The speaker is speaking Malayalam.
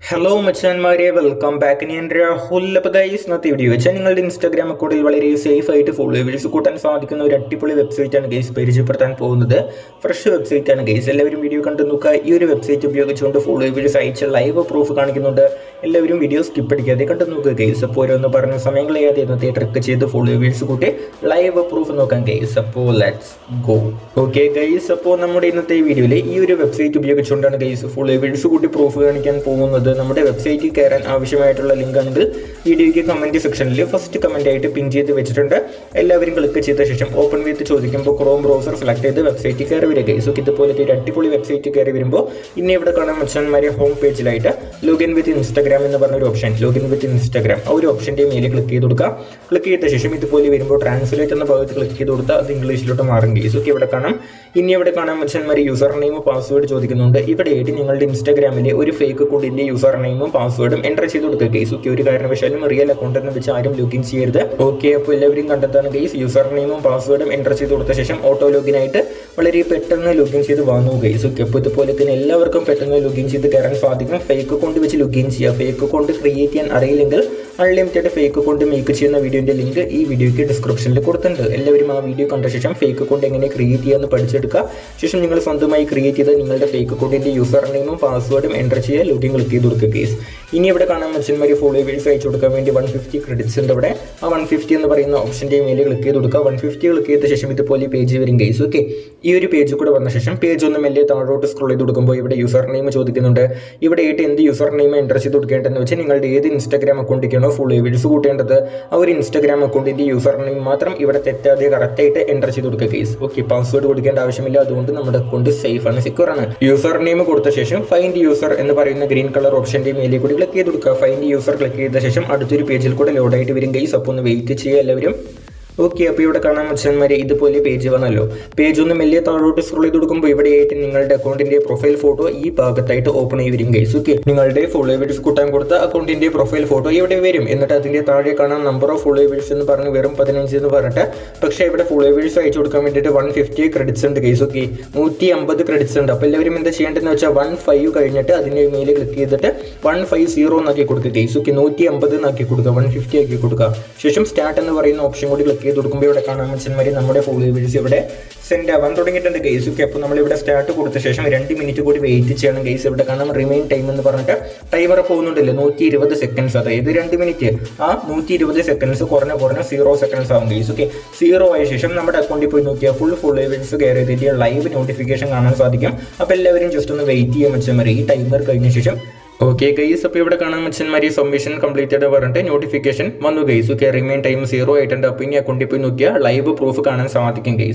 Hello മച്ചാന്മാരെ, welcome back. ഞാൻ രാഹുൽ. അപ്പോൾ ഗൈസ്, ഇന്നത്തെ വീഡിയോ വെച്ചാൽ നിങ്ങളുടെ ഇൻസ്റ്റാഗ്രാം അക്കൗണ്ടിൽ വളരെ സേഫ് ആയിട്ട് ഫോളോവേഴ്സ് കൂട്ടാൻ സാധിക്കുന്ന ഒരു അടിപൊളി വെബ്സൈറ്റാണ് ഗൈസ് പരിചയപ്പെടുത്താൻ പോകുന്നത്. ഫ്രഷ് വെബ്സൈറ്റാണ് ഗൈസ്. എല്ലാവരും വീഡിയോ കണ്ടു നോക്കുക. ഈ ഒരു വെബ്സൈറ്റ് ഉപയോഗിച്ചുകൊണ്ട് ഫോളോവേഴ്സ് അയച്ച ലൈവ് പ്രൂഫ് കാണിക്കുന്നുണ്ട്. എല്ലാവരും വീഡിയോ സ്കിപ്പ് അടിക്കാതെ കണ്ടു നോക്കുക ഗൈസ്. അപ്പോൾ ഓരോന്ന് പറഞ്ഞ സമയം കളയാതെ ഇന്നത്തെ ട്രിക്ക് ചെയ്ത് ഫോളോവേഴ്സ് കൂട്ടി ലൈവ് പ്രൂഫ് നോക്കാം ഗൈസ്. അപ്പോൾ ലെറ്റ്സ് ഗോ. ഓക്കെ ഗൈസ്, അപ്പോൾ നമ്മുടെ ഇന്നത്തെ വീഡിയോയിൽ ഈ ഒരു വെബ്സൈറ്റ് ഉപയോഗിച്ചുകൊണ്ടാണ് ഗൈസ് ഫോളോവേഴ്സ് കൂട്ടി പ്രൂഫ് കാണിക്കാൻ പോകുന്നത്. നമ്മുടെ വെബ്സൈറ്റിൽ കയറാൻ ആവശ്യമായിട്ടുള്ള ലിങ്ക് ആണെങ്കിൽ വീഡിയോയ്ക്ക് കമൻറ്റ് സെക്ഷനിൽ ഫസ്റ്റ് കമൻ്റ് ആയിട്ട് പിൻ ചെയ്ത് വെച്ചിട്ടുണ്ട്. എല്ലാവരും ക്ലിക്ക് ചെയ്ത ശേഷം ഓപ്പൺ വിത്ത് ചോദിക്കുമ്പോൾ ക്രോം ബ്രൗസർ സെലക്ട് ചെയ്ത് വെബ്സൈറ്റിൽ കയറി വരിക ഗൈസ്. ഇതുപോലത്തെ ഒരു അടിപൊളി വെബ്സൈറ്റ് കയറി വരുമ്പോൾ ഇനി ഇവിടെ കാണാൻ മച്ചാന്മാരെ ഹോം പേജിലായിട്ട് ലോഗിൻ വിത്ത് ഇൻസ്റ്റാഗ്രാം എന്ന് പറഞ്ഞൊരു ഓപ്ഷൻ, ലോഗിൻ വിത്ത് ഇൻസ്റ്റാഗ്രാം ആ ഒരു ഓപ്ഷൻ്റെ മേലെ ക്ലിക്ക് ചെയ്ത് കൊടുക്കുക. ക്ലിക്ക് ചെയ്ത ശേഷം ഇതുപോലെ വരുമ്പോൾ ട്രാൻസ്ലേറ്റ് എന്ന ഭാഗത്ത് ക്ലിക്ക് ചെയ്ത് കൊടുത്താൽ അത് ഇംഗ്ലീഷിലോട്ട് മാറും ഗൈസ്. ഓക്കെ, ഇവിടെ കാണാം. ഇനി ഇവിടെ കാണാൻ മച്ചാന്മാരെ യൂസർ നെയിം പാസ്വേഡ് ചോദിക്കുന്നുണ്ട്. ഇവിടെ ആയിട്ട് നിങ്ങളുടെ ഇൻസ്റ്റാഗ്രാമിലെ ഒരു ഫേക്ക് അക്കൗണ്ടിന്റെ യൂസർ നെയിമും പാസ്വേഡും എൻ്റർ ചെയ്ത് കൊടുക്കുക ഗൈസ്. ഓക്കെ, ഒരു കാരണവശാലും റിയൽ അക്കൗണ്ട് എന്ന് വെച്ച് ആരും ലോഗിൻ ചെയ്യരുത്. ഓക്കെ, അപ്പോൾ എല്ലാവരും കണ്ടെത്താണ് ഗൈസ്. യൂസർ നെയിമും പാസ്വേഡും എൻ്റർ ചെയ്ത് കൊടുത്ത ശേഷം ഓട്ടോ ലോഗിൻ ആയിട്ട് വളരെ പെട്ടെന്ന് ലോഗിൻ ചെയ്ത് വാങ്ങൂ ഗൈസ്. ഓക്കെ, അപ്പോൾ ഇതുപോലെ തന്നെ എല്ലാവർക്കും പെട്ടെന്ന് ലോഗിൻ ചെയ്ത് കയറാൻ സാധിക്കും. ഫേക്ക് അക്കൗണ്ട് വെച്ച് ലോഗിൻ ചെയ്യുക. ഫേക്ക് അക്കൗണ്ട് ക്രിയേറ്റ് ചെയ്യാൻ അറിയില്ലെങ്കിൽ അൺലിമിറ്റഡ് ഫേക്ക് അക്കൗണ്ട് മേക്ക് ചെയ്യുന്ന വീഡിയോൻ്റെ ലിങ്ക് ഈ വീഡിയോയ്ക്ക് ഡിസ്ക്രിപ്ഷനിൽ കൊടുത്തിട്ടുണ്ട്. എല്ലാവരും ആ വീഡിയോ കണ്ട ശേഷം ഫേക്ക് അക്കൗണ്ട് എങ്ങനെ ക്രിയേറ്റ് ചെയ്യാമെന്ന് പഠിച്ചെടുക്കുക. ശേഷം നിങ്ങൾ സ്വന്തമായി ക്രിയേറ്റ് ചെയ്ത് നിങ്ങളുടെ ഫേക്ക് അക്കൗണ്ടിൻ്റെ യൂസർ നെയിമും പാസ്വേഡും എൻ്റർ ചെയ്യുക, ലോഗിൻ ക്ലിക്ക് ചെയ്ത് കൊടുക്കുക ഗൈസ്. ഇനി ഇവിടെ കാണാൻ മനുഷ്യന്മാർ ഫോളോവേഴ്സ് അയച്ചു കൊടുക്കാൻ വേണ്ടി 150 ക്രെഡിറ്റ്സ് ഉണ്ട്. ഇവിടെ ആ 150 എന്ന് പറയുന്ന ഓപ്ഷൻ്റെ മേലെ ക്ലിക്ക് ചെയ്ത് കൊടുക്കുക. 150 ക്ലിക്ക് ചെയ്ത ശേഷം ഇതുപോലെ പേജ് വരും ഗൈസ്. ഓക്കെ, ഈ ഒരു പേജ് കൂടെ വന്ന ശേഷം പേജ് ഒന്ന് മെല്ലെ താഴോട്ട് സ്ക്രോൾ ചെയ്ത് കൊടുക്കുമ്പോൾ ഇവിടെ യൂസർ നെയിം ചോദിക്കുന്നുണ്ട്. ഇവിടെ ആയിട്ട് എന്ത് യൂസർ നെയിം എൻ്റർ ചെയ്ത് കൊടുക്കേണ്ടതെന്ന് വെച്ചാൽ നിങ്ങളുടെ ഏത് ഇൻസ്റ്റാഗ്രാം അക്കൗണ്ടിലേക്കാണോ ഫോളോവേഴ്സ് കൂട്ടേണ്ടത് ആ ഒരു ഇൻസ്റ്റാഗ്രാം അക്കൗണ്ടിൻ്റെ യൂസർ നെയിം മാത്രം ഇവിടെ തെറ്റാതെ കറക്റ്റായിട്ട് എൻ്റർ ചെയ്ത് കൊടുക്കുക ഗൈസ്. ഓക്കെ, പാസ്വേഡ് കൊടുക്കേണ്ട ആവശ്യമില്ല. അതുകൊണ്ട് നമ്മുടെ അക്കൗണ്ട് സേഫ് ആണ്, സെക്യൂർ ആണ്. യൂസർ നെയിം കൊടുത്ത ശേഷം ഫൈൻഡ് യൂസർ എന്ന് പറയുന്ന ഗ്രീൻ കളർ ഓപ്ഷൻ്റെ മേലെ കൂടി ക്ലിക്ക് ചെയ്ത് കൊടുക്കുക. ഫൈൻഡ് യൂസർ ക്ലിക്ക് ചെയ്ത ശേഷം അടുത്തൊരു പേജിൽ കൂടെ ലോഡായിട്ട് വരും ഗൈസ്. അപ്പോൾ ഒന്ന് വെയിറ്റ് ചെയ്യുക എല്ലാവരും. ഓക്കെ, അപ്പോൾ ഇവിടെ കാണാൻ മച്ചാന്മാരെ ഇതുപോലെ പേജ് വന്നല്ലോ. പേജ് ഒന്ന് മെല്ലെ താഴോട്ട് സ്ക്രോൾ ചെയ്ത് കൊടുക്കുമ്പോൾ ഇവിടെ ആയിട്ട് നിങ്ങളുടെ അക്കൗണ്ടിന്റെ പ്രൊഫൈൽ ഫോട്ടോ ഈ ഭാഗത്തായിട്ട് ഓപ്പൺ ആയി വരും ഗൈസ്. ഓക്കെ, നിങ്ങളുടെ ഫോളോവേഴ്സ് കൂട്ടാൻ കൊടുത്ത അക്കൗണ്ടിന്റെ പ്രൊഫൈൽ ഫോട്ടോ ഇവിടെ വരും. എന്നിട്ട് അതിന്റെ താഴെ കാണാൻ നമ്പർ ഓഫ് ഫോളോവേഴ്സ് എന്ന് പറഞ്ഞ് വെറും 15 എന്ന് പറഞ്ഞിട്ട്, പക്ഷേ ഇവിടെ ഫോളോവേഴ്സ് അയച്ചു കൊടുക്കാൻ വേണ്ടിയിട്ട് 150 ക്രെഡിറ്റ്സ് ഉണ്ട് ഗൈസ്. ഓക്കെ, 150 ക്രെഡിറ്റ്സ് ഉണ്ട്. അപ്പോൾ എല്ലാവരും എന്താ ചെയ്യേണ്ടതെന്ന് വെച്ചാൽ 15 കഴിഞ്ഞിട്ട് അതിന്റെ മേലെ ക്ലിക്ക് ചെയ്തിട്ട് 150 എന്നാക്കി കൊടുക്കുക ഗൈസ്. ഓക്കെ, 150 എന്നാക്കി കൊടുക്കുക, 150 ആക്കി കൊടുക്കുക. ശേഷം സ്റ്റാർട്ട് എന്ന് പറയുന്ന ഓപ്ഷൻ കൂടി ക്ലിക്ക് ചെയ്ത് കൊടുക്കുമ്പോൾ ഇവിടെ കാണാൻ മനുഷ്യന്മാർ നമ്മുടെ ഫോളോവേഴ്സ് ഇവിടെ സെൻഡ് ആവാൻ തുടങ്ങിയിട്ടുണ്ട് ഗൈസ്. ഓക്കെ, അപ്പോൾ നമ്മളിവിടെ സ്റ്റാർട്ട് കൊടുത്ത ശേഷം 2 മിനിറ്റ് കൂടി വെയിറ്റ് ചെയ്യണം ഗൈസ്. ഇവിടെ കാണാം റിമൈൻ ടൈം എന്ന് പറഞ്ഞിട്ട് ടൈമർ പോകുന്നുണ്ടല്ലോ 120 സെക്കൻഡ്സ്. അതായത് 2 മിനിറ്റ് ആ 120 സെക്കൻഡ്സ് കുറഞ്ഞ 0 സെക്കൻഡ്സ് ആവും ഗൈസ്. ഓക്കെ, 0 ആയ ശേഷം നമ്മുടെ അക്കൗണ്ടിൽ പോയി നോക്കിയാൽ ഫുൾ ഫോളോവേഴ്സ് കയറി ചെയ്തിട്ട് ലൈവ് നോട്ടിഫിക്കേഷൻ കാണാൻ സാധിക്കും. അപ്പോൾ എല്ലാവരും ജസ്റ്റ് ഒന്ന് വെയിറ്റ് ചെയ്യാൻ മനുഷ്യന്മാർ ഈ ടൈമർ കഴിഞ്ഞ ശേഷം. ഓക്കെ ഗൈസ്, അപ്പോൾ ഇവിടെ കാണാൻ മനുഷ്യന്മാർ സബ്മിഷൻ കംപ്ലീറ്റഡ് പറഞ്ഞിട്ട് നോട്ടിഫിക്കേഷൻ വന്നു ഗൈസ്. ഓക്കെ, റിമൈൻ ടൈം 0 ആയിട്ടുണ്ട്. അപ്പോൾ ഇനി അക്കൗണ്ടിൽ പോയി നോക്കിയാൽ ലൈവ് പ്രൂഫ് കാണാൻ സാധിക്കും ഗൈസ്.